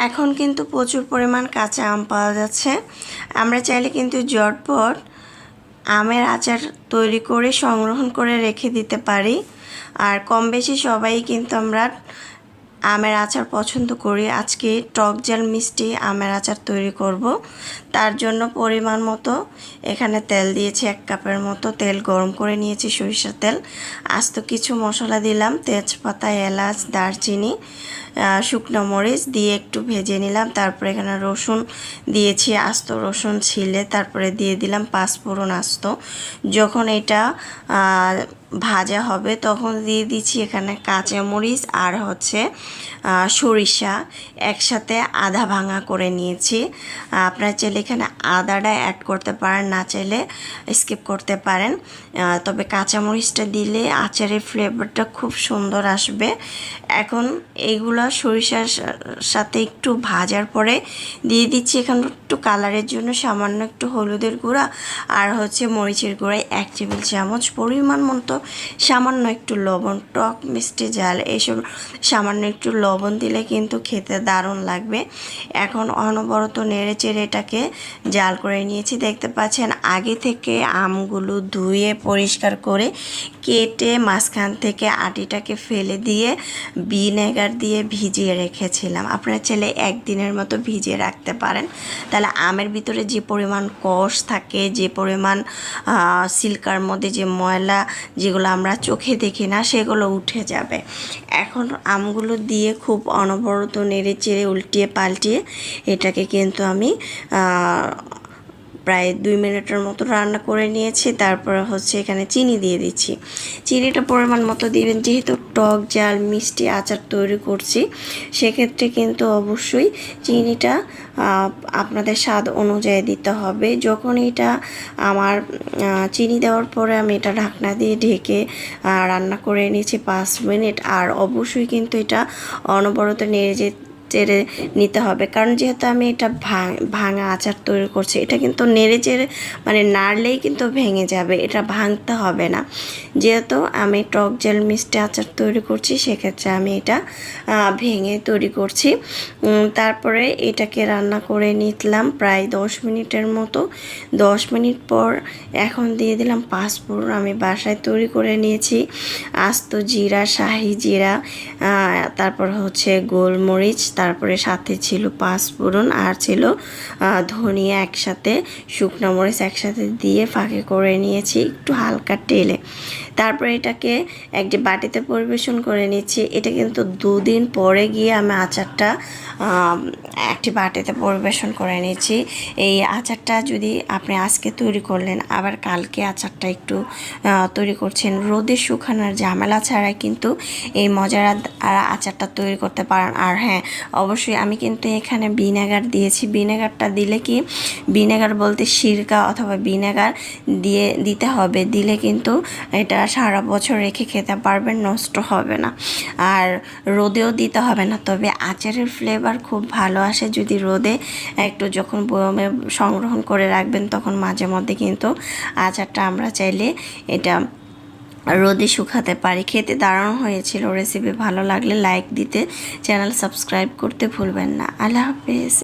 এখন কিন্তু প্রচুর পরিমাণ কাঁচা আম পাওয়া যাচ্ছে। আমরা চাইলে কিন্তু ঝটপট আমের আচার তৈরি করে সংরক্ষণ করে রেখে দিতে পারি। আর কম বেশি সবাই কিন্তু আমরা আমের আচার পছন্দ করি। আজকে টক ঝাল মিষ্টি আমের আচার তৈরি করব। তার জন্য পরিমাণ মতো এখানে তেল দিয়েছি, 1 কাপের মতো তেল গরম করে নিয়েছি, সরিষার তেল। আস্ত কিছু মশলা দিলাম, তেজপাতা, এলাচ, দারচিনি, শুকনো মরিচ দিয়ে একটু ভেজে নিলাম। তারপরে এখানে রসুন দিয়েছি, আস্ত রসুন ছিলে। তারপরে দিয়ে দিলাম 5 ফোড়ন আস্ত। যখন এটা ভাজা হবে তখন দিয়ে দিচ্ছি এখানে কাঁচামরিচ আর সরিষা একসাথে আধা ভাঙা করে নিয়েছি। আপনারা চাইলে এখানে আদাটা অ্যাড করতে পারেন, না চাইলে স্কিপ করতে পারেন। তবে কাঁচামরিচটা দিলে আচারের ফ্লেভারটা খুব সুন্দর আসবে। এখন এইগুলো সরিষার সাথে একটু ভাজার পরে দিয়ে দিচ্ছি এখানে একটু কালারের জন্য সামান্য একটু হলুদের গুঁড়া আর মরিচের গুঁড়ায় 1 টেবিল চামচ, পরিমাণ মতো সামান্য একটু লবণ। টক মিষ্টি ঝাল এইসব সামান্য একটু লবণ দিলে কিন্তু খেতে দারুণ লাগবে। এখন অনবরত নেড়ে চেড়ে এটাকে জাল করে নিয়েছি। দেখতে পাচ্ছেন আগে থেকে আমগুলো ধুয়ে পরিষ্কার করে কেটে মাঝখান থেকে আটিটাকে ফেলে দিয়ে ভিনেগার দিয়ে ভিজিয়ে রেখেছিলাম। আপনারা চাইলে 1 দিনের মতো ভিজিয়ে রাখতে পারেন, তাহলে আমের ভিতরে যে পরিমাণ কষ থাকে, যে পরিমাণ সিল্কার মধ্যে যে ময়লা যেগুলো আমরা চোখে দেখি না সেগুলো উঠে যাবে। এখন আমগুলো দিয়ে খুব অনবরত নেড়ে চেড়ে উল্টিয়ে পাল্টিয়ে এটাকে কিন্তু আমি প্রায় 2 মিনিটের মতো রান্না করে নিয়েছি। তারপর এখানে চিনি দিয়ে দিচ্ছি। চিনিটা পরিমাণ মতো দিবেন, যেহেতু টক ঝাল মিষ্টি আচার তৈরি করছি সেক্ষেত্রে কিন্তু অবশ্যই চিনিটা আপনাদের স্বাদ অনুযায়ী দিতে হবে। যখন এটা আমার চিনি দেওয়ার পরে আমি এটা ঢাকনা দিয়ে ঢেকে রান্না করে নিয়েছি 5 মিনিট। আর অবশ্যই কিন্তু এটা অনবরত চেড়ে নিতে হবে, কারণ যেহেতু আমি এটা ভাঙা আচার তৈরি করছি, এটা কিন্তু নেড়ে চেড়ে নাড়লেই কিন্তু ভেঙে যাবে, এটা ভাঙতে হবে না। যেহেতু আমি টক ঝাল মিষ্টি আচার তৈরি করছি সেক্ষেত্রে আমি এটা ভেঙে তৈরি করছি। তারপরে এটাকে রান্না করে নিলাম প্রায় 10 মিনিটের মতো। 10 মিনিট পর এখন দিয়ে দিলাম 5 ফোড়ন। আমি বাসায় তৈরি করে নিয়েছি আস্ত জিরা, শাহি জিরা, তারপর গোলমরিচ, তারপরে সাথে ছিল 5 ফোড়ন আর ছিল ধনিয়া একসাথে, শুকনো মরিচ একসাথে দিয়ে ফাঁকে করে নিয়েছি একটু হালকা তেলে। তারপরে এটাকে একটি বাটিতে পরিবেশন করে নিচ্ছি। এটা কিন্তু 2 দিন পরে গিয়ে আমি আচারটা একটি বাটিতে পরিবেশন করে নিচ্ছি। এই আচারটা যদি আপনি আজকে তৈরি করলেন, আবার কালকে আচারটা একটু তৈরি করছেন, রোদে শুকানোর ঝামেলা ছাড়াই কিন্তু এই মজার আচারটা তৈরি করতে পারেন। আর হ্যাঁ, অবশ্যই আমি কিন্তু এখানে ভিনেগার দিয়েছি। ভিনেগারটা দিলে কি, ভিনেগার বলতে সিরকা অথবা ভিনেগার দিতে হবে, দিলে কিন্তু এটা সারা বছর রেখে খেতে পারবেন, নষ্ট হবে না। আর রোদেও দিতে হবে না। তবে আচারের ফ্লেভার খুব ভালো আসে যদি রোদে একটু যখন বয়মে সংরক্ষণ করে রাখবেন, তখন মাঝে মধ্যে কিন্তু আচারটা আমরা চাইলে এটা রোদে শুকাতে পারি। খেতে দারুণ হয়েছিল। রেসিপি ভালো লাগলে লাইক দিতে, চ্যানেল সাবস্ক্রাইব করতে ভুলবেন না। আল্লাহ হাফেজ।